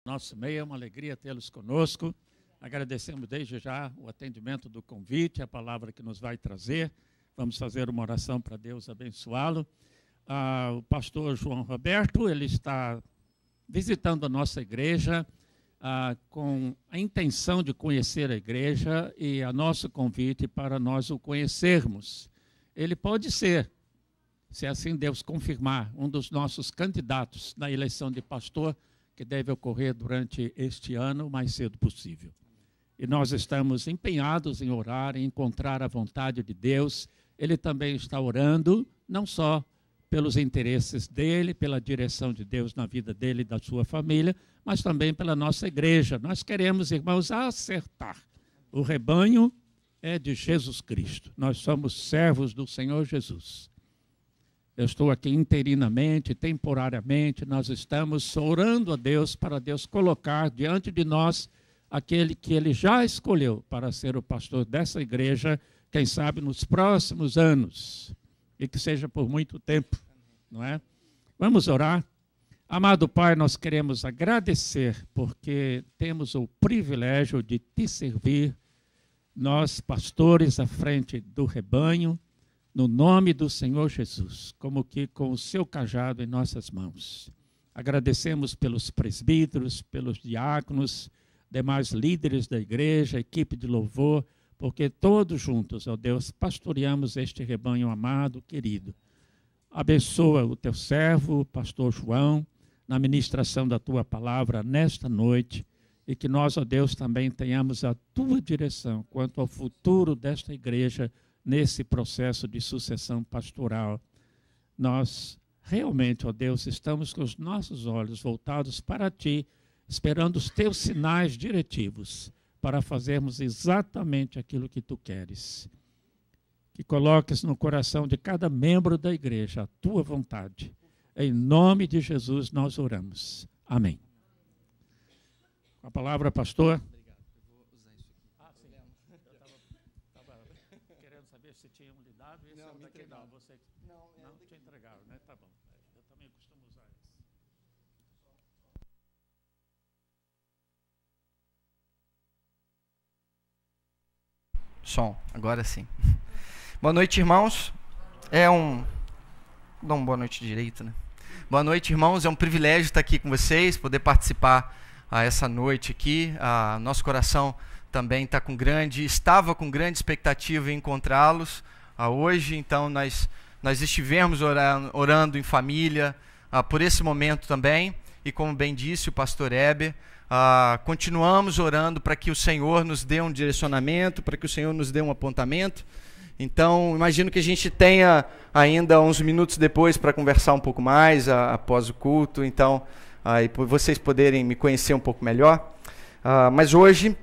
Nosso meio, é uma alegria tê-los conosco. Agradecemos desde já o atendimento do convite, a palavra que nos vai trazer. Vamos fazer uma oração para Deus abençoá-lo. O pastor João Roberto, ele está visitando a nossa igreja com a intenção de conhecer a igreja e a nosso convite para nós o conhecermos. Ele pode ser, se assim Deus confirmar, um dos nossos candidatos na eleição de pastor, que deve ocorrer durante este ano o mais cedo possível. E nós estamos empenhados em orar, em encontrar a vontade de Deus. Ele também está orando, não só pelos interesses dele, pela direção de Deus na vida dele e da sua família, mas também pela nossa igreja. Nós queremos, irmãos, acertar. O rebanho é de Jesus Cristo. Nós somos servos do Senhor Jesus. Eu estou aqui interinamente, temporariamente, nós estamos orando a Deus para Deus colocar diante de nós aquele que Ele já escolheu para ser o pastor dessa igreja, quem sabe nos próximos anos, e que seja por muito tempo, não é? Vamos orar. Amado Pai, nós queremos agradecer porque temos o privilégio de te servir, nós pastores à frente do rebanho, no nome do Senhor Jesus, como que com o seu cajado em nossas mãos. Agradecemos pelos presbíteros, pelos diáconos, demais líderes da igreja, equipe de louvor, porque todos juntos, ó Deus, pastoreamos este rebanho amado, querido. Abençoa o teu servo, o pastor João, na ministração da tua palavra nesta noite, e que nós, ó Deus, também tenhamos a tua direção quanto ao futuro desta igreja, nesse processo de sucessão pastoral. Nós realmente, ó Deus, estamos com os nossos olhos voltados para Ti, esperando os Teus sinais diretivos para fazermos exatamente aquilo que Tu queres. Que coloques no coração de cada membro da igreja a Tua vontade. Em nome de Jesus nós oramos. Amém. Com a palavra, pastor. Se tinham lhe dado, esse não, daqui não, você não te entregaram, né? Tá bom. Eu também costumo usar esse. Som, agora sim. Boa noite, irmãos. Dá uma boa noite direito, né? Boa noite, irmãos. É um privilégio estar aqui com vocês, poder participar essa noite aqui. Nosso coração também estava com grande expectativa em encontrá-los hoje, então nós estivemos orando em família por esse momento também, e como bem disse o pastor Heber, continuamos orando para que o Senhor nos dê um direcionamento, para que o Senhor nos dê um apontamento. Então, imagino que a gente tenha ainda uns minutos depois para conversar um pouco mais após o culto, então, e por vocês poderem me conhecer um pouco melhor. Mas hoje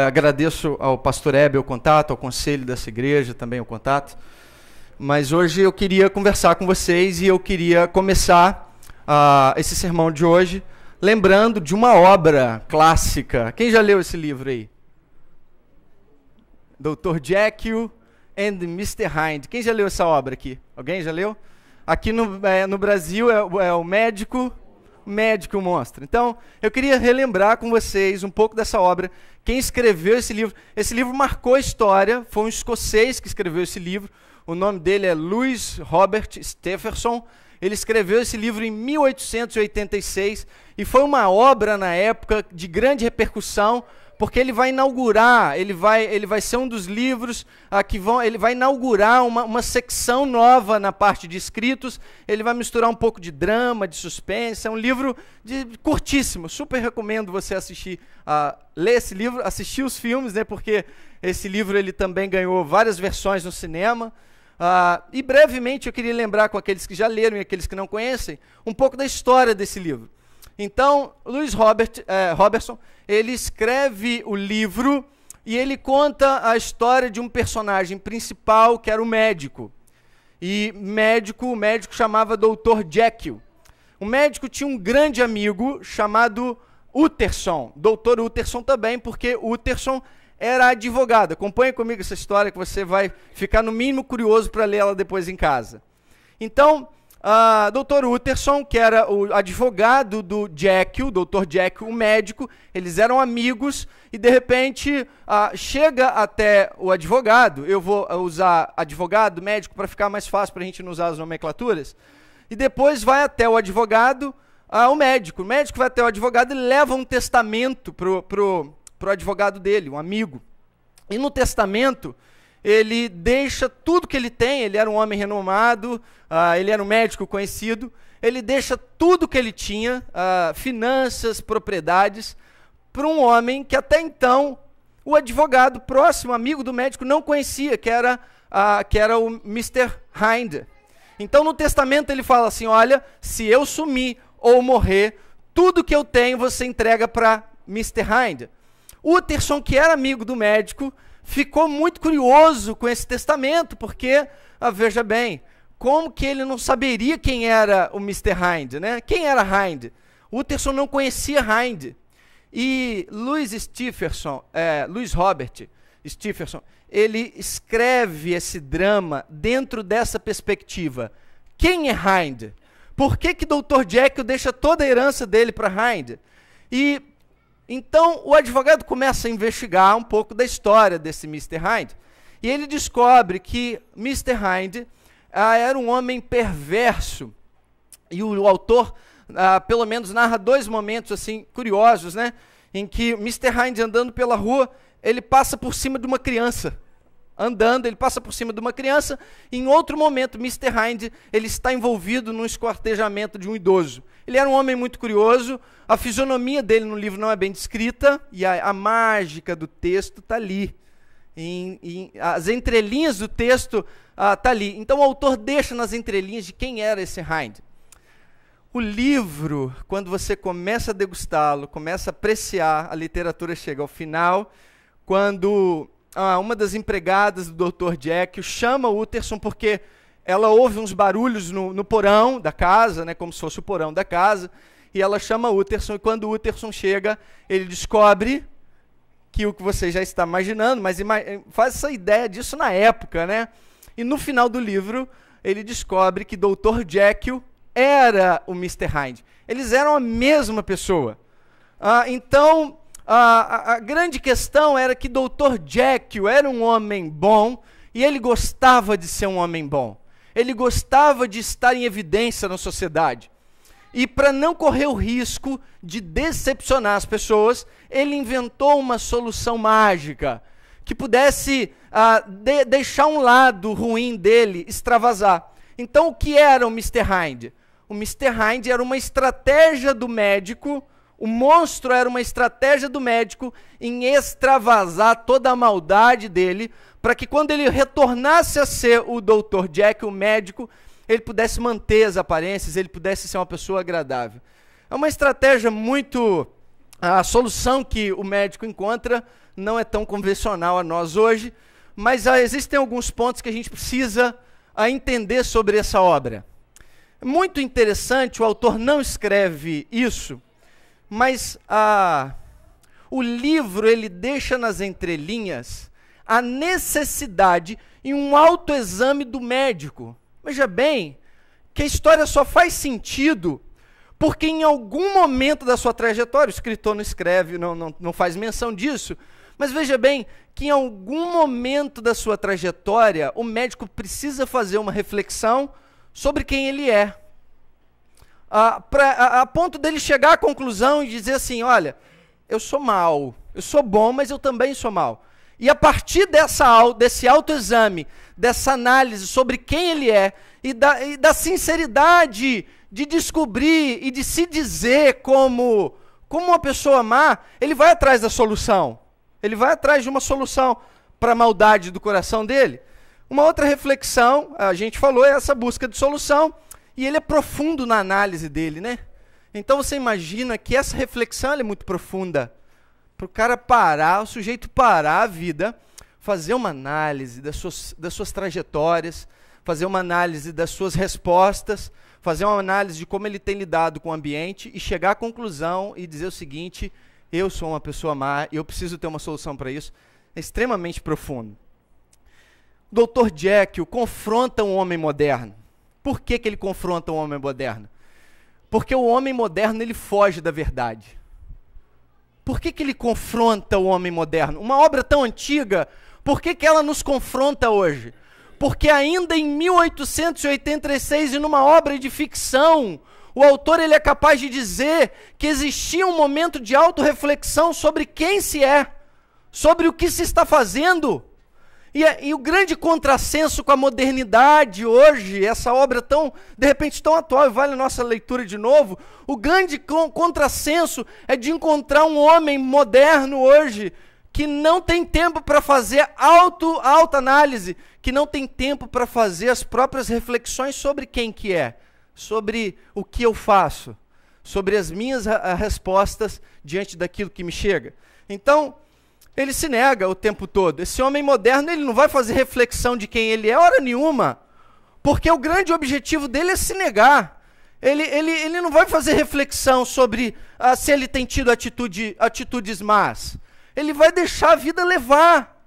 agradeço ao pastor Heber o contato, ao conselho dessa igreja também o contato. Mas hoje eu queria conversar com vocês e eu queria começar esse sermão de hoje lembrando de uma obra clássica. Quem já leu esse livro aí? Dr. Jekyll and Mr. Hyde. Quem já leu essa obra aqui? Alguém já leu? Aqui no Brasil é o Médico Monstro. Então, eu queria relembrar com vocês um pouco dessa obra. Quem escreveu esse livro marcou a história, foi um escocês que escreveu esse livro, o nome dele é Lewis Robert Stephenson. Ele escreveu esse livro em 1886 e foi uma obra na época de grande repercussão, porque ele vai inaugurar, ele vai ser um dos livros ele vai inaugurar uma secção nova na parte de escritos. Ele vai misturar um pouco de drama, de suspense. É um livro curtíssimo, super recomendo você ler esse livro, assistir os filmes, né, porque esse livro ele também ganhou várias versões no cinema. E brevemente eu queria lembrar com aqueles que já leram e aqueles que não conhecem, um pouco da história desse livro. Então, Lewis Robertson, ele escreve o livro e ele conta a história de um personagem principal que era o médico. E o médico chamava Dr. Jekyll. O médico tinha um grande amigo chamado Utterson, Dr. Utterson também, porque Utterson era advogado. Acompanhe comigo essa história que você vai ficar no mínimo curioso para ler ela depois em casa. Então, Dr. Utterson, que era o advogado do Jekyll, Dr. Jekyll, o médico, eles eram amigos, e de repente chega até o advogado, eu vou usar advogado, médico, para ficar mais fácil para a gente não usar as nomenclaturas, e depois vai até o advogado, o médico vai até o advogado e leva um testamento pro advogado dele, um amigo, e no testamento ele deixa tudo que ele tem, ele era um homem renomado, ele era um médico conhecido, ele deixa tudo que ele tinha, finanças, propriedades, para um homem que até então o advogado próximo, amigo do médico, não conhecia, que era o Mr. Hind. Então no testamento ele fala assim, olha, se eu sumir ou morrer, tudo que eu tenho você entrega para Mr. Hind. Utterson, que era amigo do médico, ficou muito curioso com esse testamento, porque, veja bem, como que ele não saberia quem era o Mr. Hind, né? Quem era Hind? Utterson não conhecia Hind. E Louis Robert Stephenson, ele escreve esse drama dentro dessa perspectiva. Quem é Hind? Por que Dr. Jekyll deixa toda a herança dele para Hind? E então, o advogado começa a investigar um pouco da história desse Mr. Hind, e ele descobre que Mr. Hind era um homem perverso, e o autor, pelo menos, narra dois momentos assim curiosos, né, em que Mr. Hind, andando pela rua, ele passa por cima de uma criança. Ele passa por cima de uma criança, e em outro momento, Mr. Hind, ele está envolvido no esquartejamento de um idoso. Ele era um homem muito curioso, a fisionomia dele no livro não é bem descrita, e a mágica do texto está ali. As entrelinhas do texto está ali. Então o autor deixa nas entrelinhas de quem era esse Hind. O livro, quando você começa a degustá-lo, começa a apreciar, a literatura chega ao final, quando uma das empregadas do Dr. Jekyll chama o Utterson porque ela ouve uns barulhos no porão da casa, né, como se fosse o porão da casa, e ela chama o Utterson, e quando o Utterson chega, ele descobre que o que você já está imaginando, mas faz essa ideia disso na época, né? E no final do livro, ele descobre que Dr. Jekyll era o Mr. Hind. Eles eram a mesma pessoa. Então, a grande questão era que Dr. Jekyll era um homem bom, e ele gostava de ser um homem bom. Ele gostava de estar em evidência na sociedade. E para não correr o risco de decepcionar as pessoas, ele inventou uma solução mágica que pudesse deixar um lado ruim dele extravasar. Então, o que era o Mr. Hind? O Mr. Hind era uma estratégia do médico, o monstro era uma estratégia do médico em extravasar toda a maldade dele, para que quando ele retornasse a ser o Dr. Jekyll, o médico, ele pudesse manter as aparências, ele pudesse ser uma pessoa agradável. É uma estratégia muito... A solução que o médico encontra não é tão convencional a nós hoje, mas existem alguns pontos que a gente precisa entender sobre essa obra. É muito interessante, o autor não escreve isso, mas o livro ele deixa nas entrelinhas a necessidade e um autoexame do médico. Veja bem, que a história só faz sentido porque em algum momento da sua trajetória, o escritor não escreve, não faz menção disso, mas veja bem que em algum momento da sua trajetória, o médico precisa fazer uma reflexão sobre quem ele é. A ponto dele chegar à conclusão e dizer assim, olha, eu sou mau, eu sou bom, mas eu também sou mau. E a partir desse autoexame, dessa análise sobre quem ele é, e da sinceridade de descobrir e de se dizer como uma pessoa má, ele vai atrás da solução. Ele vai atrás de uma solução para a maldade do coração dele. Uma outra reflexão, a gente falou, é essa busca de solução, e ele é profundo na análise dele, né? Então você imagina que essa reflexão é muito profunda. Para o cara parar, o sujeito parar a vida, fazer uma análise das suas trajetórias, fazer uma análise das suas respostas, fazer uma análise de como ele tem lidado com o ambiente e chegar à conclusão e dizer o seguinte, eu sou uma pessoa má, eu preciso ter uma solução para isso. É extremamente profundo. O Dr. Jekyll confronta um homem moderno. Por que ele confronta o homem moderno? Porque o homem moderno, ele foge da verdade. Por que ele confronta o homem moderno? Uma obra tão antiga, por que ela nos confronta hoje? Porque ainda em 1886, e numa obra de ficção, o autor ele é capaz de dizer que existia um momento de autorreflexão sobre quem se é, sobre o que se está fazendo. E o grande contrassenso com a modernidade hoje, essa obra tão, de repente, tão atual, e vale a nossa leitura de novo, o grande contrassenso é de encontrar um homem moderno hoje, que não tem tempo para fazer autoanálise, que não tem tempo para fazer as próprias reflexões sobre quem que é, sobre o que eu faço, sobre as minhas respostas diante daquilo que me chega. Então, ele se nega o tempo todo. Esse homem moderno, ele não vai fazer reflexão de quem ele é, hora nenhuma, porque o grande objetivo dele é se negar. Ele não vai fazer reflexão sobre se ele tem tido atitudes más. Ele vai deixar a vida levar.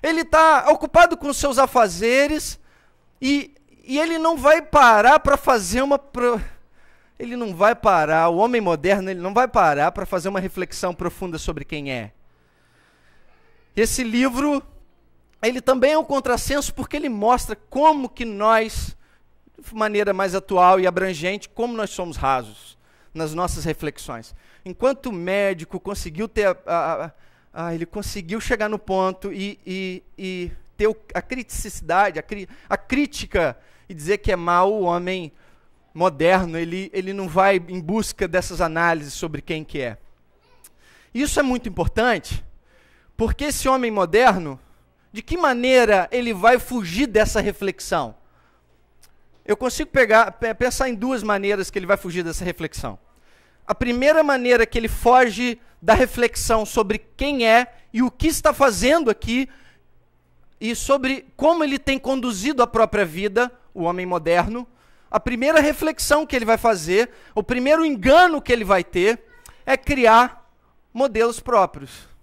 Ele está ocupado com seus afazeres e ele não vai parar para fazer ele não vai parar, o homem moderno, ele não vai parar para fazer uma reflexão profunda sobre quem é. Esse livro, ele também é um contrassenso porque ele mostra como que nós, de maneira mais atual e abrangente, como nós somos rasos nas nossas reflexões. Enquanto o médico conseguiu ter ele conseguiu chegar no ponto e ter a criticidade, a crítica e dizer que é mal, o homem moderno, ele não vai em busca dessas análises sobre quem que é. Isso é muito importante, porque esse homem moderno, de que maneira ele vai fugir dessa reflexão? Eu consigo pensar em duas maneiras que ele vai fugir dessa reflexão. A primeira maneira que ele foge da reflexão sobre quem é e o que está fazendo aqui, e sobre como ele tem conduzido a própria vida, o homem moderno, a primeira reflexão que ele vai fazer, o primeiro engano que ele vai ter, é criar modelos próprios.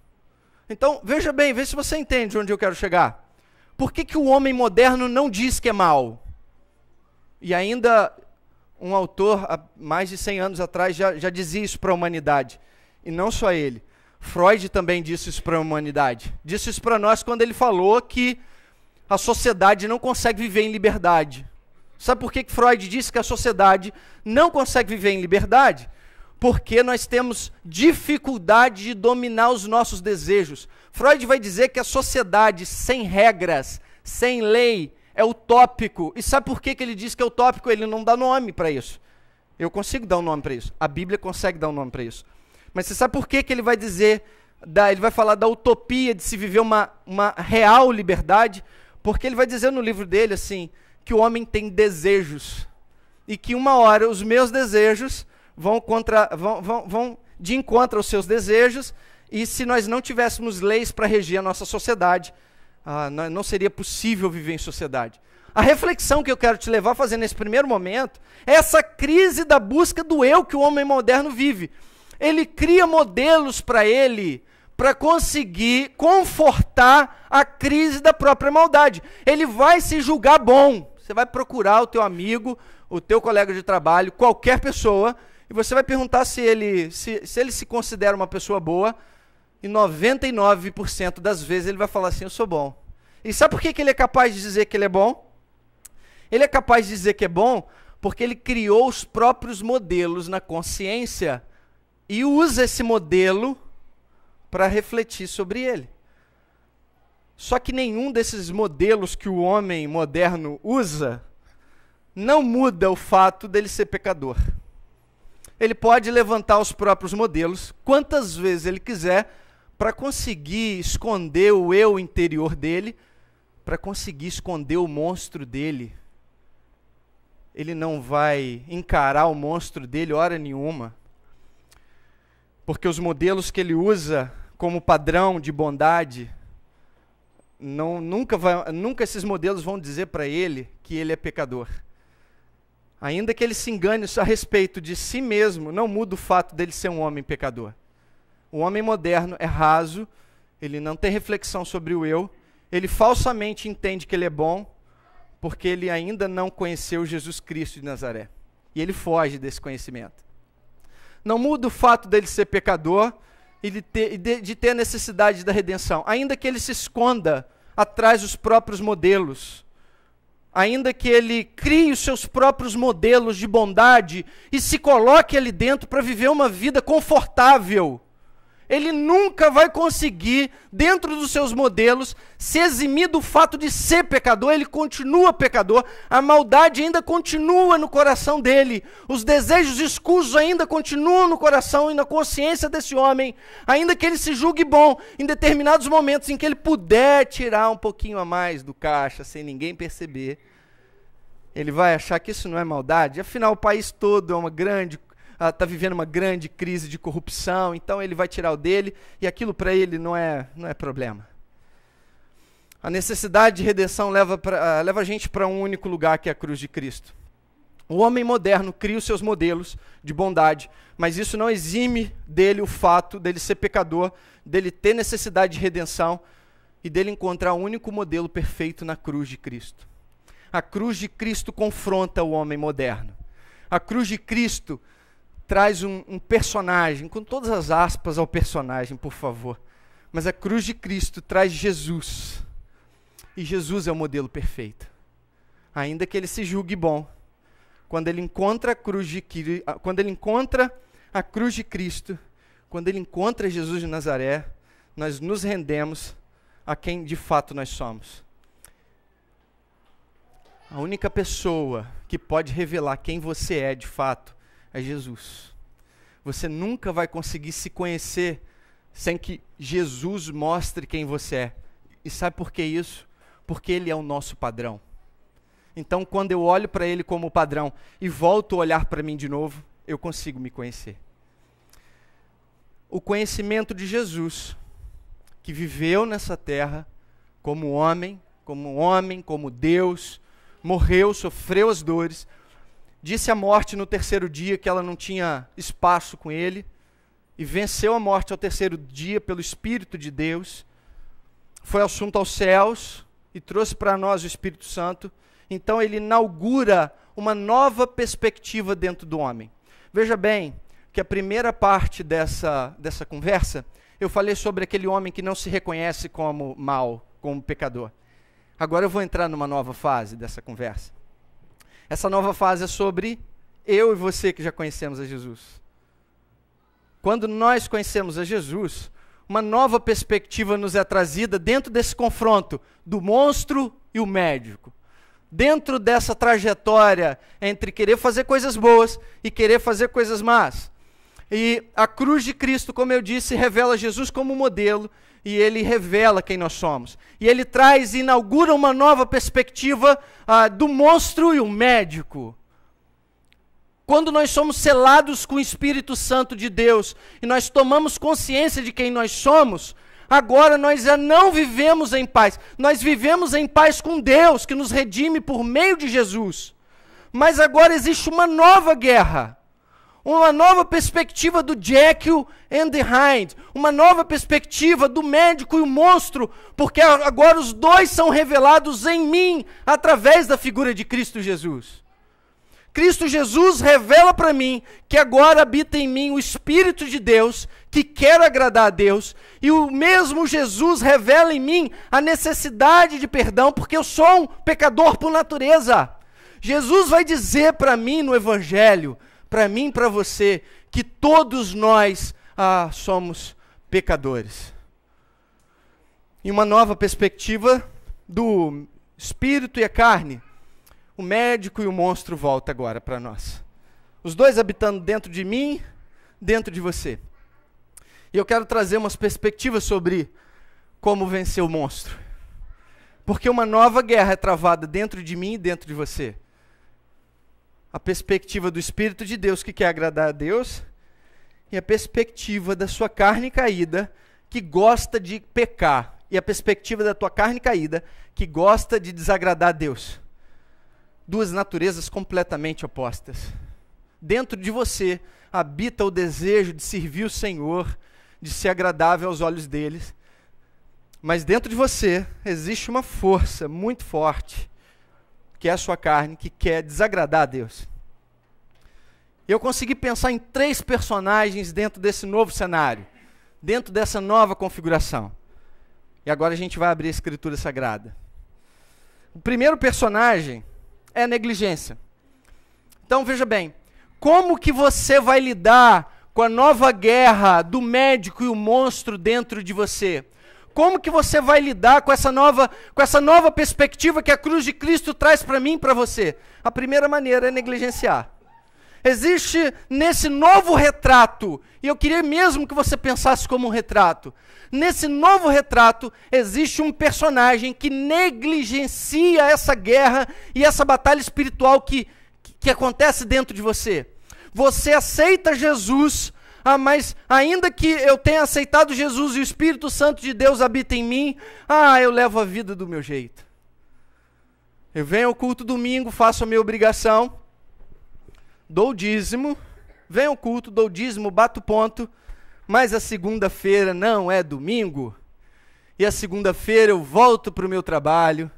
Então, veja bem, vê se você entende onde eu quero chegar. Por que o homem moderno não diz que é mal? E ainda um autor, há mais de 100 anos atrás, já dizia isso para a humanidade. E não só ele. Freud também disse isso para a humanidade. Disse isso para nós quando ele falou que a sociedade não consegue viver em liberdade. Sabe por que Freud disse que a sociedade não consegue viver em liberdade? Porque nós temos dificuldade de dominar os nossos desejos. Freud vai dizer que a sociedade sem regras, sem lei, é utópico. E sabe por que ele diz que é utópico? Ele não dá nome para isso. Eu consigo dar um nome para isso. A Bíblia consegue dar um nome para isso. Mas você sabe por que ele vai dizer, ele vai falar da utopia de se viver uma real liberdade? Porque ele vai dizer no livro dele assim, que o homem tem desejos. E que uma hora os meus desejos vão de encontro aos seus desejos, e se nós não tivéssemos leis para regir a nossa sociedade, não seria possível viver em sociedade. A reflexão que eu quero te levar a fazer nesse primeiro momento é essa crise da busca do eu que o homem moderno vive. Ele cria modelos para ele, para conseguir confortar a crise da própria maldade. Ele vai se julgar bom. Você vai procurar o teu amigo, o teu colega de trabalho, qualquer pessoa, e você vai perguntar se ele se considera uma pessoa boa, e 99% das vezes ele vai falar assim, eu sou bom. E sabe por que ele é capaz de dizer que ele é bom? Ele é capaz de dizer que é bom porque ele criou os próprios modelos na consciência e usa esse modelo para refletir sobre ele. Só que nenhum desses modelos que o homem moderno usa não muda o fato dele ser pecador. Ele pode levantar os próprios modelos quantas vezes ele quiser para conseguir esconder o eu interior dele, para conseguir esconder o monstro dele. Ele não vai encarar o monstro dele hora nenhuma, porque os modelos que ele usa como padrão de bondade, nunca esses modelos vão dizer para ele que ele é pecador. Ainda que ele se engane a respeito de si mesmo, não muda o fato dele ser um homem pecador. O homem moderno é raso, ele não tem reflexão sobre o eu, ele falsamente entende que ele é bom, porque ele ainda não conheceu Jesus Cristo de Nazaré. E ele foge desse conhecimento. Não muda o fato dele ser pecador e de ter a necessidade da redenção. Ainda que ele se esconda atrás dos próprios modelos, ainda que ele crie os seus próprios modelos de bondade e se coloque ali dentro para viver uma vida confortável, ele nunca vai conseguir, dentro dos seus modelos, se eximir do fato de ser pecador. Ele continua pecador, a maldade ainda continua no coração dele, os desejos escusos ainda continuam no coração e na consciência desse homem, ainda que ele se julgue bom, em determinados momentos em que ele puder tirar um pouquinho a mais do caixa, sem ninguém perceber, ele vai achar que isso não é maldade. Afinal, o país todo está vivendo uma grande crise de corrupção, então ele vai tirar o dele, e aquilo para ele não é problema. A necessidade de redenção leva a gente para um único lugar, que é a cruz de Cristo. O homem moderno cria os seus modelos de bondade, mas isso não exime dele o fato dele ser pecador, dele ter necessidade de redenção, e dele encontrar o único modelo perfeito na cruz de Cristo. A cruz de Cristo confronta o homem moderno. A cruz de Cristo traz um personagem, com todas as aspas ao personagem, por favor. Mas a cruz de Cristo traz Jesus. E Jesus é o modelo perfeito. Ainda que ele se julgue bom, quando ele encontra a cruz de Cristo, quando ele encontra Jesus de Nazaré, nós nos rendemos a quem de fato nós somos. A única pessoa que pode revelar quem você é de fato é Jesus. Você nunca vai conseguir se conhecer sem que Jesus mostre quem você é. E sabe por que isso? Porque ele é o nosso padrão. Então, quando eu olho para ele como padrão e volto a olhar para mim de novo, eu consigo me conhecer. O conhecimento de Jesus, que viveu nessa terra como homem, como Deus, morreu, sofreu as dores, disse à morte no terceiro dia que ela não tinha espaço com ele, e venceu a morte ao terceiro dia pelo Espírito de Deus, foi assunto aos céus e trouxe para nós o Espírito Santo. Então ele inaugura uma nova perspectiva dentro do homem. Veja bem que a primeira parte dessa conversa, eu falei sobre aquele homem que não se reconhece como mau, como pecador. Agora eu vou entrar numa nova fase dessa conversa. Essa nova fase é sobre eu e você que já conhecemos a Jesus. Quando nós conhecemos a Jesus, uma nova perspectiva nos é trazida dentro desse confronto do monstro e o médico. Dentro dessa trajetória entre querer fazer coisas boas e querer fazer coisas más. E a cruz de Cristo, como eu disse, revela Jesus como modelo, e ele revela quem nós somos. E ele traz e inaugura uma nova perspectiva do monstro e o médico. Quando nós somos selados com o Espírito Santo de Deus, e nós tomamos consciência de quem nós somos, agora nós já não vivemos em paz. Nós vivemos em paz com Deus, que nos redime por meio de Jesus. Mas agora existe uma nova guerra. Uma nova perspectiva do Jekyll and the Hyde, uma nova perspectiva do médico e o monstro, porque agora os dois são revelados em mim, através da figura de Cristo Jesus. Cristo Jesus revela para mim que agora habita em mim o Espírito de Deus, que quer agradar a Deus, e o mesmo Jesus revela em mim a necessidade de perdão, porque eu sou um pecador por natureza. Jesus vai dizer para mim no Evangelho, para mim e para você, que todos nós somos pecadores. Em uma nova perspectiva do espírito e a carne, o médico e o monstro voltam agora para nós. Os dois habitando dentro de mim, dentro de você. E eu quero trazer umas perspectivas sobre como vencer o monstro. Porque uma nova guerra é travada dentro de mim e dentro de você. A perspectiva do Espírito de Deus que quer agradar a Deus, e a perspectiva da sua carne caída que gosta de pecar, e a perspectiva da tua carne caída que gosta de desagradar a Deus. Duas naturezas completamente opostas. Dentro de você habita o desejo de servir o Senhor, de ser agradável aos olhos deles, mas dentro de você existe uma força muito forte que é a sua carne, que quer desagradar a Deus. Eu consegui pensar em 3 personagens dentro desse novo cenário, dentro dessa nova configuração. E agora a gente vai abrir a Escritura Sagrada. O primeiro personagem é a negligência. Então veja bem, como que você vai lidar com a nova guerra do médico e o monstro dentro de você? Como que você vai lidar com essa nova perspectiva que a cruz de Cristo traz para mim e para você? A primeira maneira é negligenciar. Existe nesse novo retrato, e eu queria mesmo que você pensasse como um retrato, nesse novo retrato existe um personagem que negligencia essa guerra e essa batalha espiritual que acontece dentro de você. Você aceita Jesus, mas ainda que eu tenha aceitado Jesus e o Espírito Santo de Deus habita em mim, eu levo a vida do meu jeito. Eu venho ao culto domingo, faço a minha obrigação, dou o dízimo, venho ao culto, dou o dízimo, bato ponto, mas a segunda-feira não é domingo, e a segunda-feira eu volto para o meu trabalho,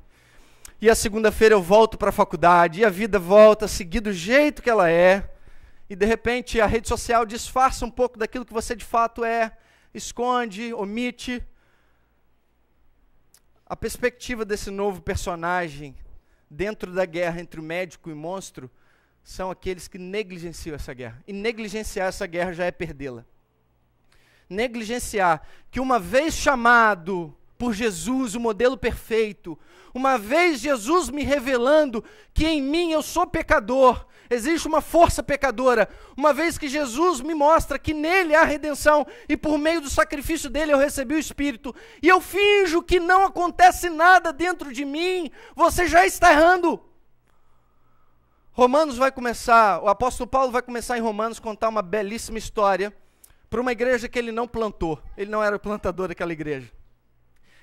e a segunda-feira eu volto para a faculdade, e a vida volta a seguir do jeito que ela é, e de repente a rede social disfarça um pouco daquilo que você de fato é, esconde, omite. A perspectiva desse novo personagem dentro da guerra entre o médico e o monstro são aqueles que negligenciam essa guerra. E negligenciar essa guerra já é perdê-la. Negligenciar que uma vez chamado por Jesus, o modelo perfeito, uma vez Jesus me revelando que em mim eu sou pecador, existe uma força pecadora, uma vez que Jesus me mostra que nele há redenção e por meio do sacrifício dele eu recebi o Espírito, e eu finjo que não acontece nada dentro de mim, você já está errando. Romanos vai começar, o apóstolo Paulo vai começar em Romanos contar uma belíssima história para uma igreja que ele não plantou, ele não era o plantador daquela igreja.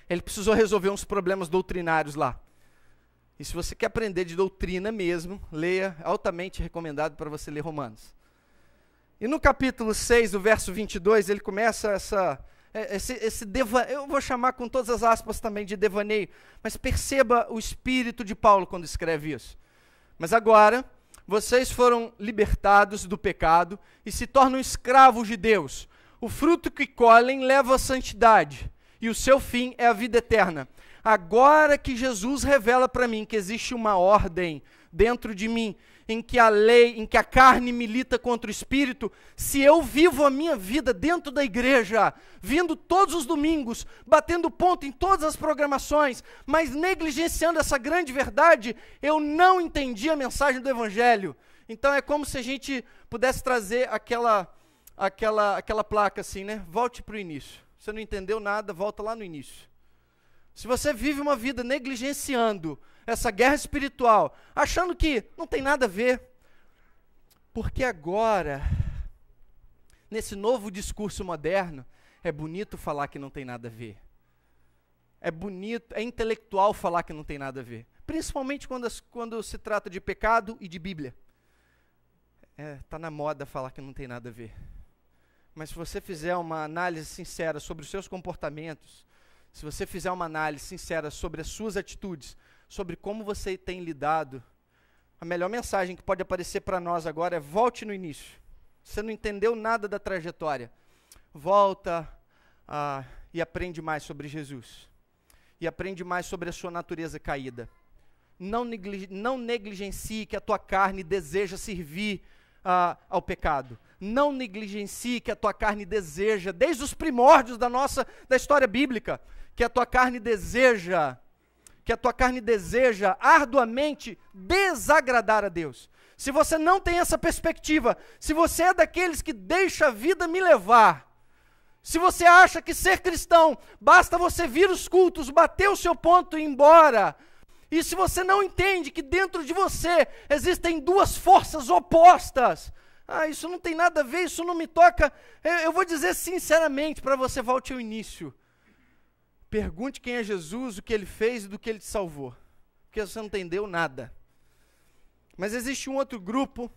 Ele precisou resolver uns problemas doutrinários lá. E se você quer aprender de doutrina mesmo, leia, altamente recomendado para você ler Romanos. E no capítulo 6, do verso 22, ele começa esse devaneio, eu vou chamar com todas as aspas também de devaneio, mas perceba o espírito de Paulo quando escreve isso. Mas agora, vocês foram libertados do pecado e se tornam escravos de Deus. O fruto que colhem leva à santidade, e o seu fim é a vida eterna. Agora que Jesus revela para mim que existe uma ordem dentro de mim, em que a lei, em que a carne milita contra o espírito, se eu vivo a minha vida dentro da igreja, vindo todos os domingos, batendo ponto em todas as programações, mas negligenciando essa grande verdade, eu não entendi a mensagem do evangelho. Então é como se a gente pudesse trazer aquela placa assim, né? Volte para o início. Você não entendeu nada, volta lá no início. Se você vive uma vida negligenciando essa guerra espiritual, achando que não tem nada a ver, porque agora, nesse novo discurso moderno, é bonito falar que não tem nada a ver. É bonito, é intelectual falar que não tem nada a ver. Principalmente quando se trata de pecado e de Bíblia. Está na moda falar que não tem nada a ver. Mas se você fizer uma análise sincera sobre os seus comportamentos, se você fizer uma análise sincera sobre as suas atitudes, sobre como você tem lidado, a melhor mensagem que pode aparecer para nós agora é: volte no início. Você não entendeu nada da trajetória. Volta e aprende mais sobre Jesus. E aprende mais sobre a sua natureza caída. Não negligencie que a tua carne deseja servir ao pecado. Não negligencie que a tua carne deseja, desde os primórdios da história bíblica, que a tua carne deseja arduamente desagradar a Deus. Se você não tem essa perspectiva, se você é daqueles que deixa a vida me levar, se você acha que ser cristão, basta você vir os cultos, bater o seu ponto e ir embora, e se você não entende que dentro de você existem duas forças opostas, isso não tem nada a ver, isso não me toca, eu vou dizer sinceramente para você, volte ao início. Pergunte quem é Jesus, o que ele fez e do que ele te salvou. Porque você não entendeu nada. Mas existe um outro grupo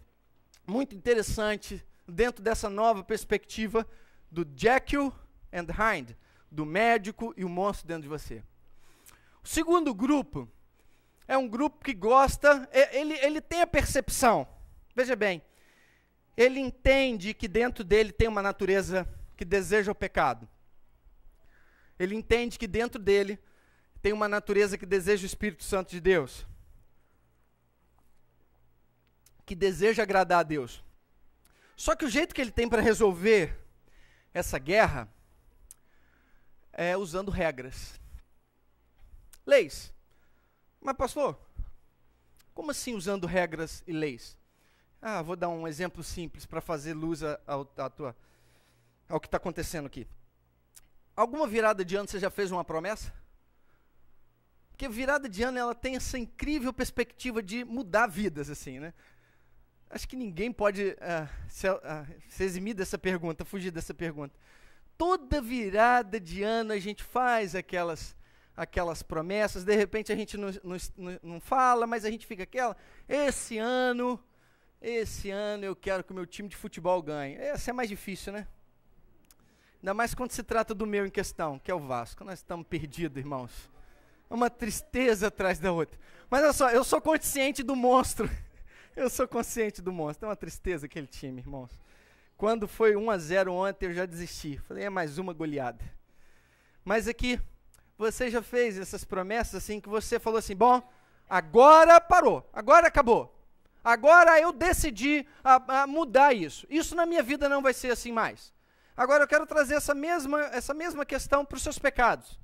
muito interessante dentro dessa nova perspectiva do Jekyll and Hyde, do médico e o monstro dentro de você. O segundo grupo é um grupo que gosta, ele tem a percepção, veja bem, ele entende que dentro dele tem uma natureza que deseja o pecado. Ele entende que dentro dele tem uma natureza que deseja o Espírito Santo de Deus, que deseja agradar a Deus. Só que o jeito que ele tem para resolver essa guerra é usando regras, leis. Mas pastor, como assim usando regras e leis? Vou dar um exemplo simples para fazer luz ao que está acontecendo aqui. Alguma virada de ano você já fez uma promessa? Porque virada de ano ela tem essa incrível perspectiva de mudar vidas, assim, né? Acho que ninguém pode se eximir dessa pergunta, fugir dessa pergunta. Toda virada de ano a gente faz aquelas promessas, de repente a gente não fala, mas a gente fica esse ano eu quero que o meu time de futebol ganhe. Essa é mais difícil, né? Ainda mais quando se trata do meu em questão, que é o Vasco. Nós estamos perdidos, irmãos. Uma tristeza atrás da outra. Mas olha só, eu sou consciente do monstro. Eu sou consciente do monstro. É uma tristeza aquele time, irmãos. Quando foi 1-0 ontem, eu já desisti. Falei, é mais uma goleada. Mas aqui, você já fez essas promessas assim, que você falou assim, bom, agora parou, agora acabou. Agora eu decidi a mudar isso. Isso na minha vida não vai ser assim mais. Agora eu quero trazer essa mesma questão para os seus pecados.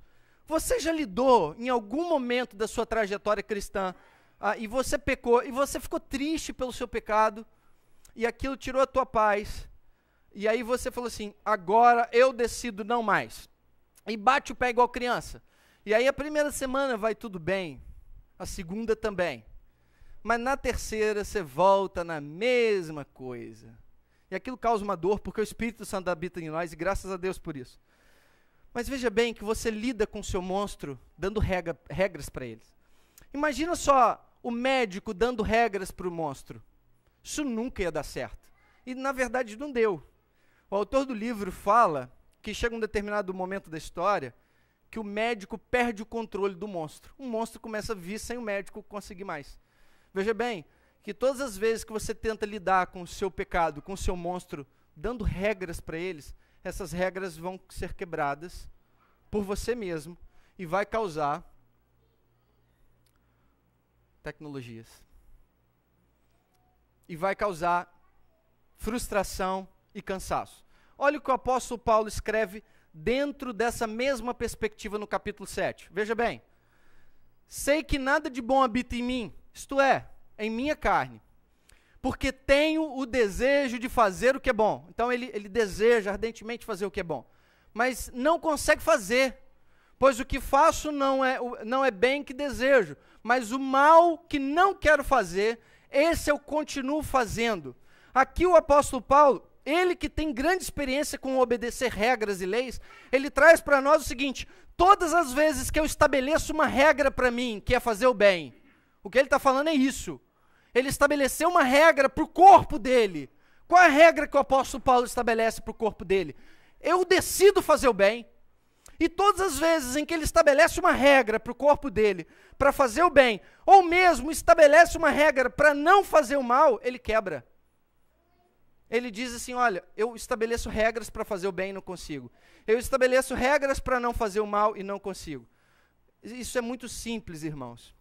Você já lidou em algum momento da sua trajetória cristã e você pecou, e você ficou triste pelo seu pecado, e aquilo tirou a tua paz, e aí você falou assim, agora eu decido não mais. E bate o pé igual criança. E aí a primeira semana vai tudo bem, a segunda também. Mas na terceira você volta na mesma coisa. E aquilo causa uma dor, porque o Espírito Santo habita em nós, e graças a Deus por isso. Mas veja bem que você lida com o seu monstro, dando regras para eles. Imagina só o médico dando regras para o monstro. Isso nunca ia dar certo. E na verdade não deu. O autor do livro fala que chega um determinado momento da história que o médico perde o controle do monstro. O monstro começa a vir sem o médico conseguir mais. Veja bem, que todas as vezes que você tenta lidar com o seu pecado, com o seu monstro, dando regras para eles, essas regras vão ser quebradas por você mesmo e vai causar tecnologias. E vai causar frustração e cansaço. Olha o que o apóstolo Paulo escreve dentro dessa mesma perspectiva no capítulo 7. Veja bem. Sei que nada de bom habita em mim, isto é, em minha carne, porque tenho o desejo de fazer o que é bom. Então ele deseja ardentemente fazer o que é bom, mas não consegue fazer, pois o que faço não é bem que desejo, mas o mal que não quero fazer, esse eu continuo fazendo. Aqui o apóstolo Paulo, ele que tem grande experiência com obedecer regras e leis, ele traz para nós o seguinte: todas as vezes que eu estabeleço uma regra para mim, que é fazer o bem, o que ele está falando é isso. Ele estabeleceu uma regra para o corpo dele. Qual é a regra que o apóstolo Paulo estabelece para o corpo dele? Eu decido fazer o bem. E todas as vezes em que ele estabelece uma regra para o corpo dele, para fazer o bem, ou mesmo estabelece uma regra para não fazer o mal, ele quebra. Ele diz assim, olha, eu estabeleço regras para fazer o bem e não consigo. Eu estabeleço regras para não fazer o mal e não consigo. Isso é muito simples, irmãos.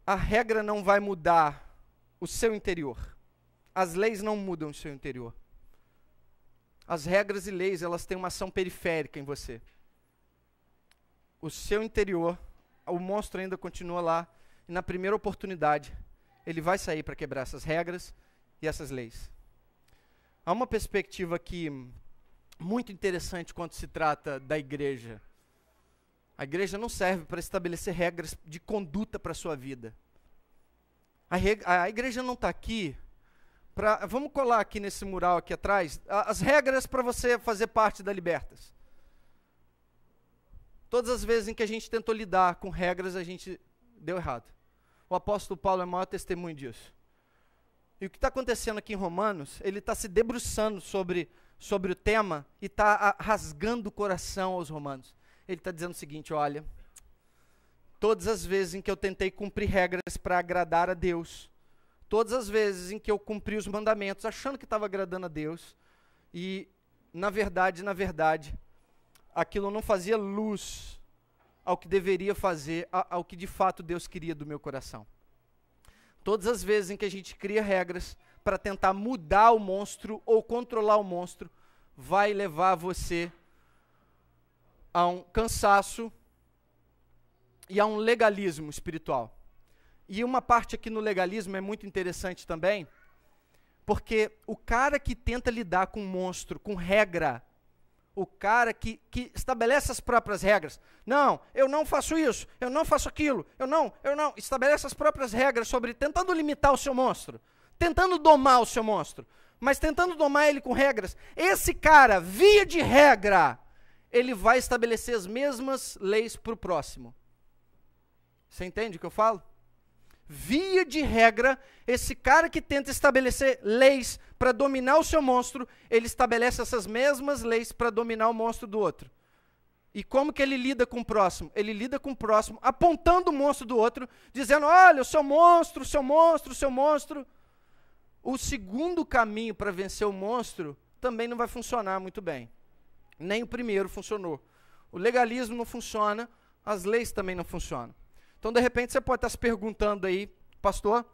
A regra não vai mudar o seu interior. As leis não mudam o seu interior. As regras e leis, elas têm uma ação periférica em você. O seu interior, o monstro ainda continua lá, e na primeira oportunidade, ele vai sair para quebrar essas regras e essas leis. Há uma perspectiva aqui muito interessante quando se trata da igreja. A igreja não serve para estabelecer regras de conduta para a sua vida. A igreja não está aqui para... Vamos colar aqui nesse mural aqui atrás, as regras para você fazer parte da Libertas. Todas as vezes em que a gente tentou lidar com regras, a gente deu errado. O apóstolo Paulo é o maior testemunho disso. E o que está acontecendo aqui em Romanos, ele está se debruçando sobre o tema e está rasgando o coração aos romanos. Ele está dizendo o seguinte, olha, todas as vezes em que eu tentei cumprir regras para agradar a Deus, todas as vezes em que eu cumpri os mandamentos, achando que estava agradando a Deus, e, na verdade, aquilo não fazia luz ao que deveria fazer, ao que de fato Deus queria do meu coração. Todas as vezes em que a gente cria regras para tentar mudar o monstro ou controlar o monstro, vai levar você a um cansaço e a um legalismo espiritual. E uma parte aqui no legalismo é muito interessante também, porque o cara que tenta lidar com monstro, com regra, o cara que estabelece as próprias regras, não, eu não faço isso, eu não faço aquilo, eu não, estabelece as próprias regras sobre tentando limitar o seu monstro, tentando domar o seu monstro, mas tentando domar ele com regras. Esse cara, via de regra, ele vai estabelecer as mesmas leis para o próximo. Você entende o que eu falo? Via de regra, esse cara que tenta estabelecer leis para dominar o seu monstro, ele estabelece essas mesmas leis para dominar o monstro do outro. E como que ele lida com o próximo? Ele lida com o próximo apontando o monstro do outro, dizendo, olha, o seu monstro, o seu monstro, o seu monstro. O segundo caminho para vencer o monstro também não vai funcionar muito bem. Nem o primeiro funcionou. O legalismo não funciona, as leis também não funcionam. Então, de repente, você pode estar se perguntando aí, pastor,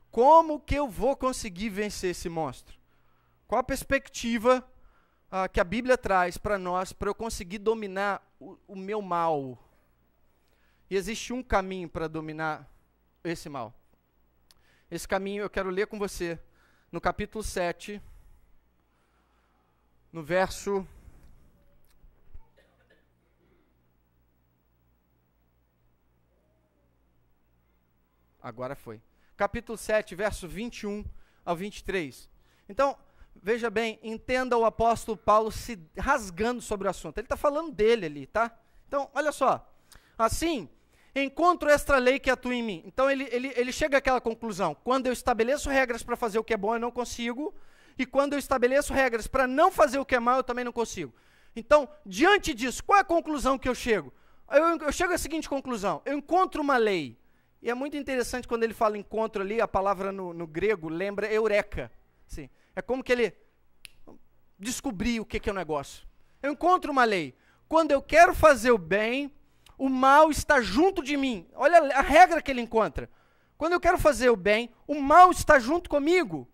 como que eu vou conseguir vencer esse monstro? Qual a perspectiva que a Bíblia traz para nós, para eu conseguir dominar o meu mal? E existe um caminho para dominar esse mal. Esse caminho eu quero ler com você no capítulo 7, no verso... Agora foi. Capítulo 7, verso 21 ao 23. Então, veja bem, entenda o apóstolo Paulo se rasgando sobre o assunto. Ele está falando dele ali, tá? Então, olha só. Assim, encontro esta lei que atua em mim. Então, ele chega àquela conclusão. Quando eu estabeleço regras para fazer o que é bom, eu não consigo. E quando eu estabeleço regras para não fazer o que é mal, eu também não consigo. Então, diante disso, qual é a conclusão que eu chego? Eu chego à seguinte conclusão. Eu encontro uma lei. E é muito interessante quando ele fala encontro ali, a palavra no grego lembra eureka. Assim, é como que ele descobriu o que é o negócio. Eu encontro uma lei. Quando eu quero fazer o bem, o mal está junto de mim. Olha a regra que ele encontra. Quando eu quero fazer o bem, o mal está junto comigo.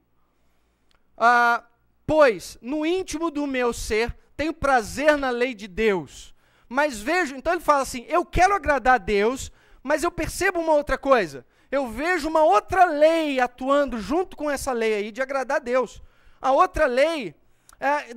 Pois, no íntimo do meu ser, tenho prazer na lei de Deus. Mas vejo, então ele fala assim, eu quero agradar a Deus, mas eu percebo uma outra coisa. Eu vejo uma outra lei atuando junto com essa lei aí de agradar a Deus. A outra lei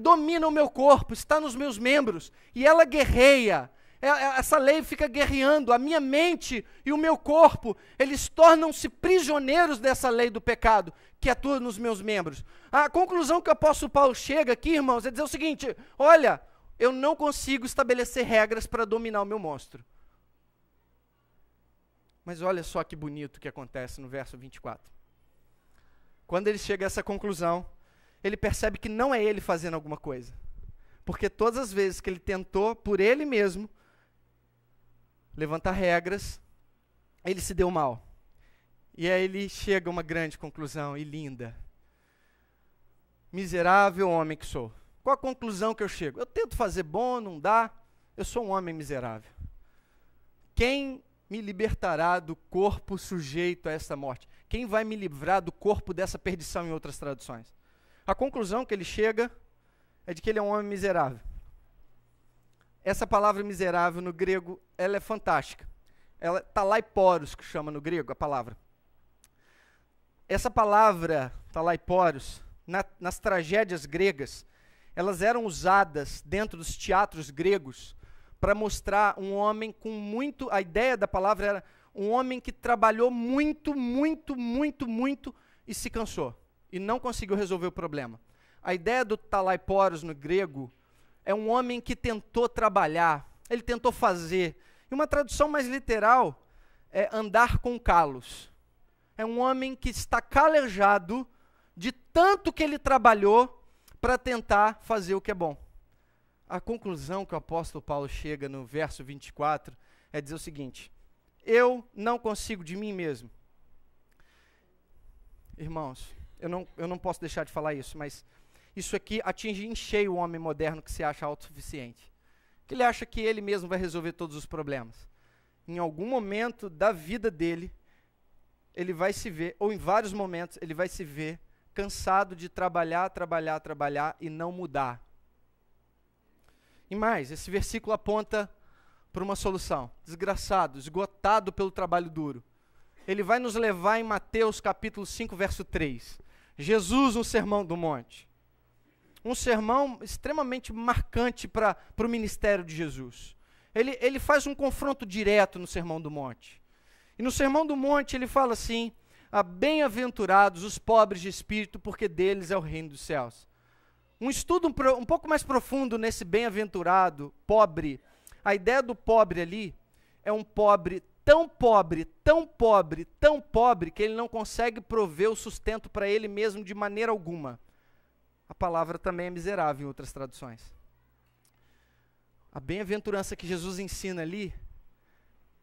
domina o meu corpo, está nos meus membros, e ela guerreia. Essa lei fica guerreando. A minha mente e o meu corpo, eles tornam-se prisioneiros dessa lei do pecado que atua nos meus membros. A conclusão que o apóstolo Paulo chega aqui, irmãos, é dizer o seguinte, olha, eu não consigo estabelecer regras para dominar o meu monstro. Mas olha só que bonito que acontece no verso 24. Quando ele chega a essa conclusão, ele percebe que não é ele fazendo alguma coisa. Porque todas as vezes que ele tentou, por ele mesmo, levantar regras, ele se deu mal. E aí ele chega a uma grande conclusão, e linda. Miserável homem que sou. Qual a conclusão que eu chego? Eu tento fazer bom, não dá, eu sou um homem miserável. Quem me libertará do corpo sujeito a esta morte? Quem vai me livrar do corpo dessa perdição, em outras traduções? A conclusão que ele chega é de que ele é um homem miserável. Essa palavra miserável no grego, ela é fantástica. Ela talaiporos, que chama no grego a palavra. Essa palavra, talaiporos, nas tragédias gregas, elas eram usadas dentro dos teatros gregos para mostrar um homem com muito... A ideia da palavra era um homem que trabalhou muito, muito, muito, muito e se cansou. E não conseguiu resolver o problema. A ideia do talaiporos no grego é um homem que tentou trabalhar, ele tentou fazer. E uma tradução mais literal é andar com calos. É um homem que está calejado de tanto que ele trabalhou para tentar fazer o que é bom. A conclusão que o apóstolo Paulo chega no verso 24 é dizer o seguinte, eu não consigo de mim mesmo. Irmãos, eu não posso deixar de falar isso, mas isso aqui atinge em cheio o homem moderno que se acha autossuficiente. Que ele acha que ele mesmo vai resolver todos os problemas. Em algum momento da vida dele, ele vai se ver, ou em vários momentos, ele vai se ver cansado de trabalhar e não mudar. E mais, esse versículo aponta para uma solução. Desgraçado, esgotado pelo trabalho duro. Ele vai nos levar em Mateus capítulo 5, verso 3. Jesus, no Sermão do Monte. Um sermão extremamente marcante para o ministério de Jesus. Ele faz um confronto direto no Sermão do Monte. E no Sermão do Monte ele fala assim: bem-aventurados os pobres de espírito, porque deles é o reino dos céus. Um estudo um pouco mais profundo nesse bem-aventurado, pobre. A ideia do pobre ali é um pobre, tão pobre, tão pobre, tão pobre, que ele não consegue prover o sustento para ele mesmo de maneira alguma. A palavra também é miserável em outras traduções. A bem-aventurança que Jesus ensina ali,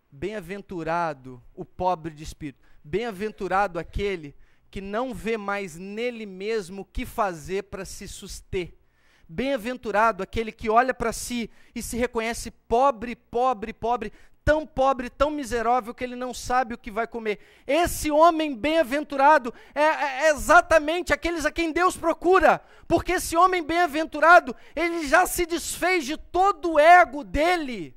bem-aventurado o pobre de espírito, bem-aventurado aquele que não vê mais nele mesmo o que fazer para se suster. Bem-aventurado aquele que olha para si e se reconhece pobre, pobre, pobre, tão miserável que ele não sabe o que vai comer. Esse homem bem-aventurado é exatamente aqueles a quem Deus procura, porque esse homem bem-aventurado, ele já se desfez de todo o ego dele.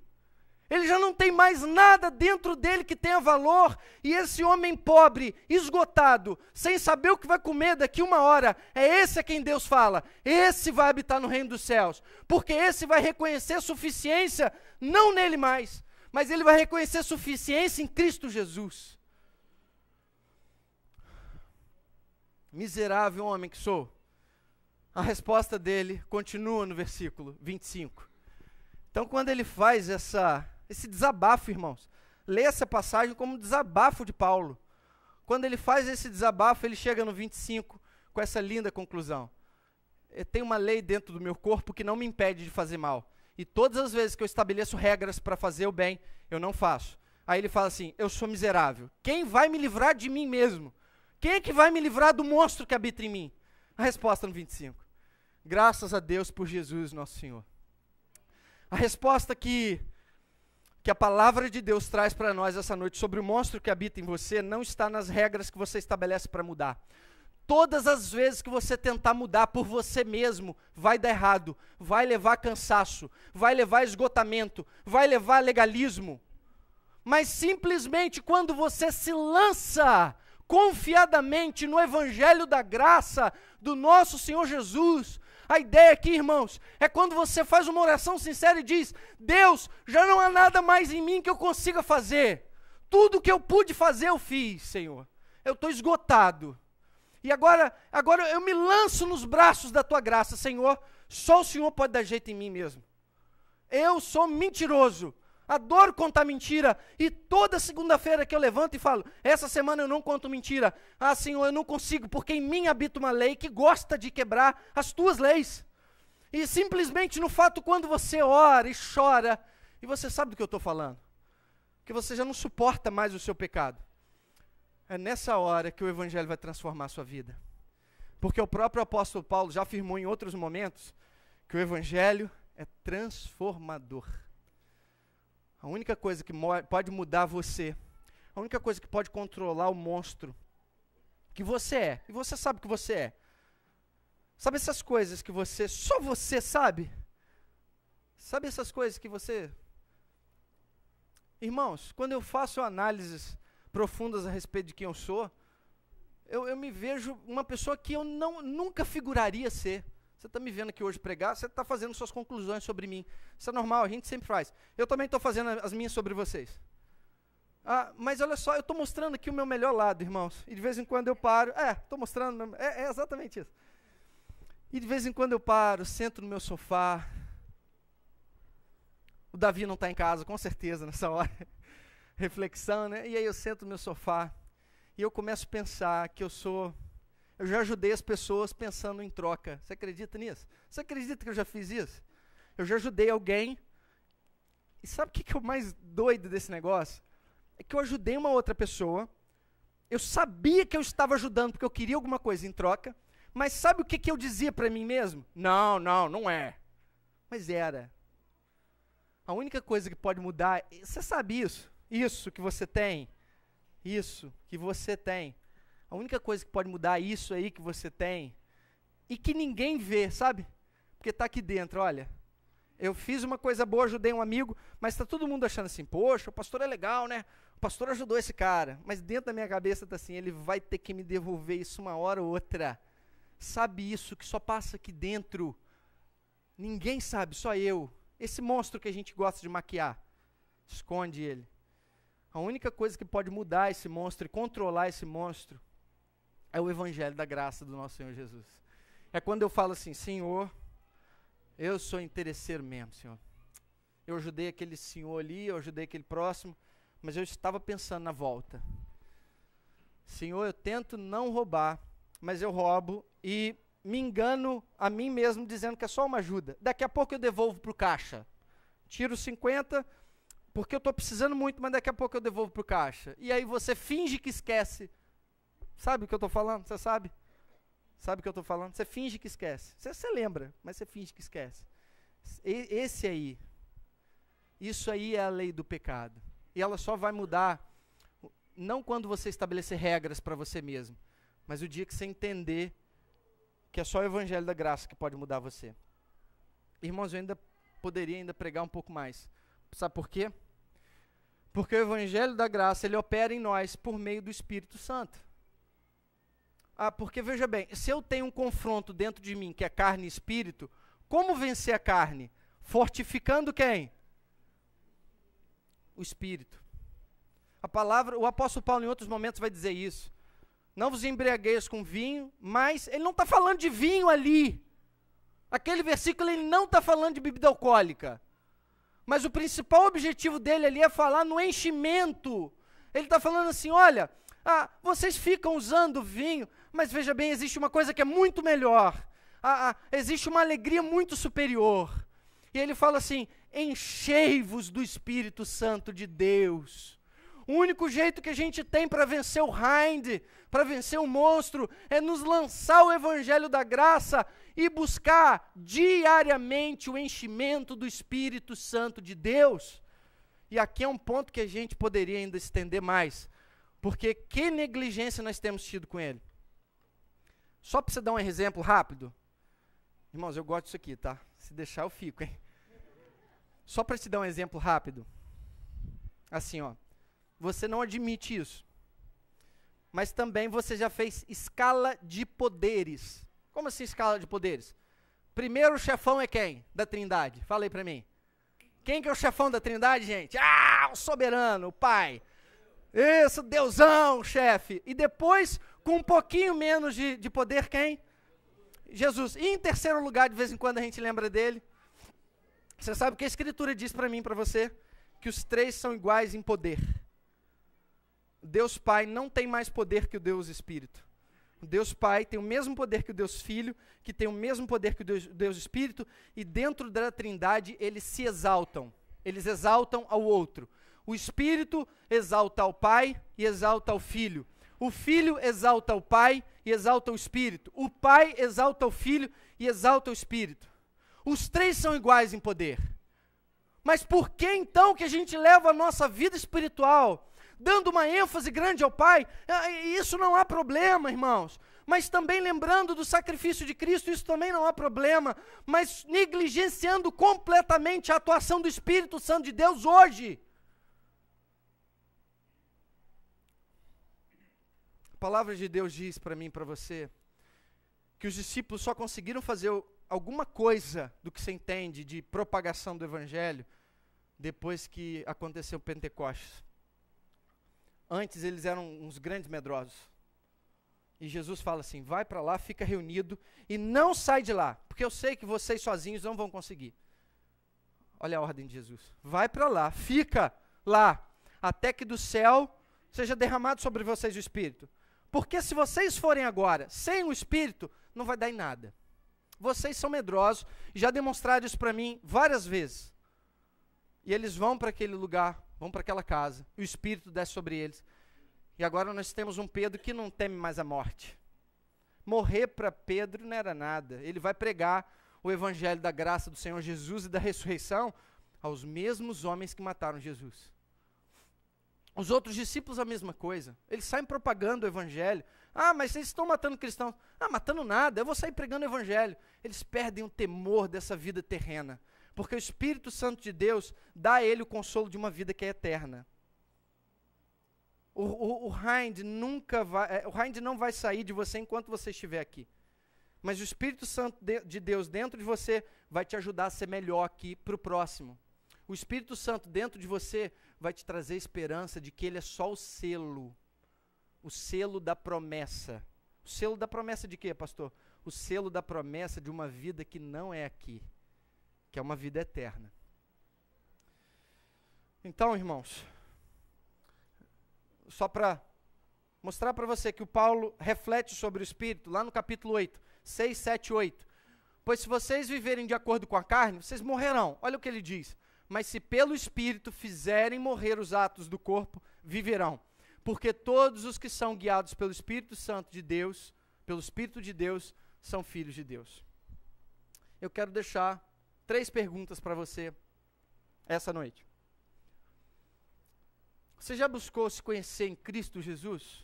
Ele já não tem mais nada dentro dele que tenha valor, e esse homem pobre, esgotado, sem saber o que vai comer daqui uma hora, é esse a quem Deus fala, esse vai habitar no reino dos céus, porque esse vai reconhecer suficiência, não nele mais, mas ele vai reconhecer suficiência em Cristo Jesus. Miserável homem que sou. A resposta dele continua no versículo 25. Então, quando ele faz esse desabafo, irmãos, lê essa passagem como um desabafo de Paulo. Quando ele faz esse desabafo, ele chega no 25 com essa linda conclusão. Tem uma lei dentro do meu corpo que não me impede de fazer mal. E todas as vezes que eu estabeleço regras para fazer o bem, eu não faço. Aí ele fala assim: eu sou miserável. Quem vai me livrar de mim mesmo? Quem é que vai me livrar do monstro que habita em mim? A resposta no 25. Graças a Deus por Jesus nosso Senhor. A resposta que a palavra de Deus traz para nós essa noite sobre o monstro que habita em você não está nas regras que você estabelece para mudar. Todas as vezes que você tentar mudar por você mesmo, vai dar errado, vai levar cansaço, vai levar esgotamento, vai levar legalismo. Mas simplesmente quando você se lança confiadamente no evangelho da graça do nosso Senhor Jesus, a ideia aqui, irmãos, é quando você faz uma oração sincera e diz: Deus, já não há nada mais em mim que eu consiga fazer. Tudo que eu pude fazer eu fiz, Senhor. Eu estou esgotado. E agora eu me lanço nos braços da tua graça, Senhor. Só o Senhor pode dar jeito em mim mesmo. Eu sou mentiroso. Adoro contar mentira. E toda segunda-feira que eu levanto e falo: essa semana eu não conto mentira. Ah, Senhor, eu não consigo, porque em mim habita uma lei que gosta de quebrar as tuas leis. E simplesmente no fato quando você ora e chora, e você sabe do que eu estou falando, que você já não suporta mais o seu pecado. É nessa hora que o evangelho vai transformar a sua vida. Porque o próprio apóstolo Paulo já afirmou em outros momentos que o evangelho é transformador. A única coisa que pode mudar você, a única coisa que pode controlar o monstro que você é, e você sabe que você é. Sabe essas coisas que só você sabe? Sabe essas coisas que você... Irmãos, quando eu faço análises profundas a respeito de quem eu sou, eu me vejo uma pessoa que eu nunca figuraria ser. Você está me vendo aqui hoje pregar, você está fazendo suas conclusões sobre mim. Isso é normal, a gente sempre faz. Eu também estou fazendo as minhas sobre vocês. Mas olha só, eu estou mostrando aqui o meu melhor lado, irmãos. E de vez em quando eu paro, estou mostrando, é exatamente isso. E de vez em quando eu paro, sento no meu sofá. O Davi não está em casa, com certeza, nessa hora. Reflexão, né? E aí eu sento no meu sofá e eu começo a pensar que eu já ajudei as pessoas pensando em troca. Você acredita nisso? Você acredita que eu já fiz isso? Eu já ajudei alguém. E sabe o que é o mais doido desse negócio? é que eu ajudei uma outra pessoa, eu sabia que eu estava ajudando porque eu queria alguma coisa em troca, mas sabe o que eu dizia para mim mesmo? Não é. Mas era. A única coisa que pode mudar, você sabe isso? Isso que você tem. Isso que você tem. A única coisa que pode mudar isso aí que você tem, e que ninguém vê, sabe? Porque está aqui dentro, olha. Eu fiz uma coisa boa, ajudei um amigo, mas está todo mundo achando assim, poxa, o pastor é legal, né? O pastor ajudou esse cara. Mas dentro da minha cabeça está assim, ele vai ter que me devolver isso uma hora ou outra. Sabe isso que só passa aqui dentro. Ninguém sabe, só eu. Esse monstro que a gente gosta de maquiar. Esconde ele. A única coisa que pode mudar esse monstro e controlar esse monstro é o evangelho da graça do nosso Senhor Jesus. É quando eu falo assim, Senhor, eu sou interesseiro mesmo, Senhor. Eu ajudei aquele senhor ali, eu ajudei aquele próximo, mas eu estava pensando na volta. Senhor, eu tento não roubar, mas eu roubo e me engano a mim mesmo dizendo que é só uma ajuda. Daqui a pouco eu devolvo para o caixa. Tiro 50, porque eu estou precisando muito, mas daqui a pouco eu devolvo para o caixa. E aí você finge que esquece. Sabe o que eu estou falando? Você sabe? Sabe o que eu estou falando? Você finge que esquece. Você lembra, mas você finge que esquece. Esse aí, isso aí é a lei do pecado. E ela só vai mudar, não quando você estabelecer regras para você mesmo, mas o dia que você entender que é só o evangelho da graça que pode mudar você. Irmãos, eu ainda poderia pregar um pouco mais. Sabe por quê? Porque o evangelho da graça, ele opera em nós por meio do Espírito Santo. Porque veja bem, se eu tenho um confronto dentro de mim, que é carne e espírito, como vencer a carne? Fortificando quem? O espírito. A palavra, o apóstolo Paulo em outros momentos vai dizer isso. Não vos embriagueis com vinho, mas ele não está falando de vinho ali. Aquele versículo ele não está falando de bebida alcoólica. Mas o principal objetivo dele ali é falar no enchimento. Ele está falando assim, olha, vocês ficam usando vinho, mas veja bem, existe uma coisa que é muito melhor. Existe uma alegria muito superior. E ele fala assim, enchei-vos do Espírito Santo de Deus. O único jeito que a gente tem para vencer o Hind, para vencer o monstro, é nos lançar o evangelho da graça e buscar diariamente o enchimento do Espírito Santo de Deus. E aqui é um ponto que a gente poderia ainda estender mais, porque que negligência nós temos tido com ele. Só para você dar um exemplo rápido. Irmãos, eu gosto disso aqui, tá? Se deixar eu fico, hein? Só para te dar um exemplo rápido. Assim, ó. Você não admite isso. Mas também você já fez escala de poderes. Como assim escala de poderes? Primeiro o chefão é quem? Da Trindade. Fala aí para mim. Quem que é o chefão da Trindade, gente? O soberano, o Pai. Isso, Deusão, chefe. E depois, com um pouquinho menos de poder, quem? Jesus. E em terceiro lugar, de vez em quando a gente lembra dele. Você sabe o que a Escritura diz para mim e para você? Que os três são iguais em poder. Deus Pai não tem mais poder que o Deus Espírito. O Deus Pai tem o mesmo poder que o Deus Filho, que tem o mesmo poder que o Deus Espírito, e dentro da Trindade eles se exaltam. Eles exaltam ao outro. O Espírito exalta ao Pai e exalta ao Filho. O Filho exalta ao Pai e exalta o Espírito. O Pai exalta o Filho e exalta o Espírito. Os três são iguais em poder. Mas por que então que a gente leva a nossa vida espiritual dando uma ênfase grande ao Pai? Isso não há problema, irmãos. Mas também lembrando do sacrifício de Cristo, isso também não há problema. Mas negligenciando completamente a atuação do Espírito Santo de Deus hoje. A palavra de Deus diz para mim e para você que os discípulos só conseguiram fazer alguma coisa do que você entende de propagação do Evangelho depois que aconteceu o Pentecostes. Antes eles eram uns grandes medrosos. E Jesus fala assim, vai para lá, fica reunido e não sai de lá, porque eu sei que vocês sozinhos não vão conseguir. Olha a ordem de Jesus. Vai para lá, fica lá, até que do céu seja derramado sobre vocês o Espírito. Porque se vocês forem agora sem o Espírito, não vai dar em nada. Vocês são medrosos, já demonstraram isso para mim várias vezes. E eles vão para aquele lugar vão para aquela casa. E o Espírito desce sobre eles. E agora nós temos um Pedro que não teme mais a morte. Morrer para Pedro não era nada. Ele vai pregar o evangelho da graça do Senhor Jesus e da ressurreição aos mesmos homens que mataram Jesus. Os outros discípulos a mesma coisa. Eles saem propagando o evangelho. Ah, mas vocês estão matando cristãos. Ah, matando nada, eu vou sair pregando o evangelho. Eles perdem o temor dessa vida terrena. Porque o Espírito Santo de Deus dá a ele o consolo de uma vida que é eterna. O Hind não vai sair de você enquanto você estiver aqui. Mas o Espírito Santo de Deus dentro de você vai te ajudar a ser melhor aqui para o próximo. O Espírito Santo dentro de você vai te trazer esperança de que ele é só o selo da promessa. O selo da promessa de quê, pastor? O selo da promessa de uma vida que não é aqui, que é uma vida eterna. Então, irmãos, só para mostrar para você que o Paulo reflete sobre o Espírito, lá no capítulo 8, 6, 7, 8. Pois se vocês viverem de acordo com a carne, vocês morrerão. Olha o que ele diz. Mas se pelo Espírito fizerem morrer os atos do corpo, viverão. Porque todos os que são guiados pelo Espírito Santo de Deus, pelo Espírito de Deus, são filhos de Deus. Eu quero deixar 3 perguntas para você essa noite. Você já buscou se conhecer em Cristo Jesus?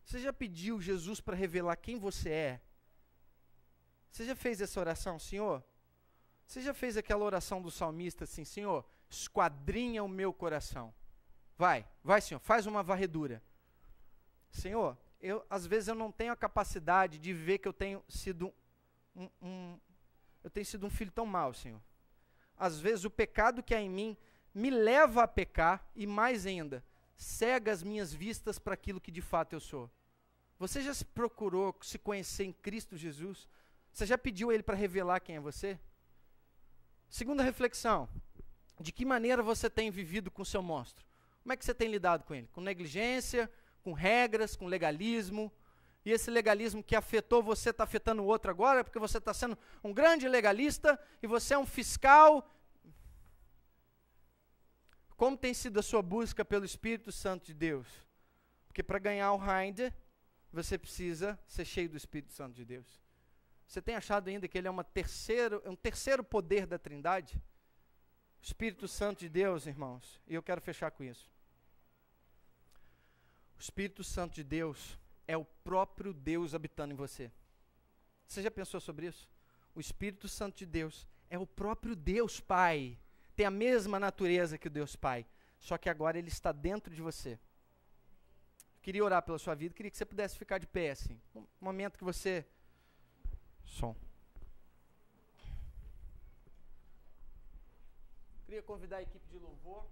Você já pediu Jesus para revelar quem você é? Você já fez essa oração, Senhor? Você já fez aquela oração do salmista assim, Senhor, esquadrinha o meu coração. Vai, Senhor, faz uma varredura. Senhor, às vezes eu não tenho a capacidade de ver que eu tenho sido um filho tão mau, Senhor. Às vezes o pecado que há em mim me leva a pecar e mais ainda, cega as minhas vistas para aquilo que de fato eu sou. Você já se procurou se conhecer em Cristo Jesus? Você já pediu a Ele para revelar quem é você? Segunda reflexão, de que maneira você tem vivido com o seu monstro? Como é que você tem lidado com ele? Com negligência, com regras, com legalismo? E esse legalismo que afetou você está afetando o outro agora, porque você está sendo um grande legalista e você é um fiscal. Como tem sido a sua busca pelo Espírito Santo de Deus? Porque para ganhar o Hind, você precisa ser cheio do Espírito Santo de Deus. Você tem achado ainda que ele é um terceiro poder da Trindade? O Espírito Santo de Deus, irmãos, e eu quero fechar com isso. O Espírito Santo de Deus é o próprio Deus habitando em você. Você já pensou sobre isso? O Espírito Santo de Deus é o próprio Deus Pai. Tem a mesma natureza que o Deus Pai, só que agora ele está dentro de você. Queria orar pela sua vida, queria que você pudesse ficar de pé, assim. Um momento que você... Som. Queria convidar a equipe de louvor.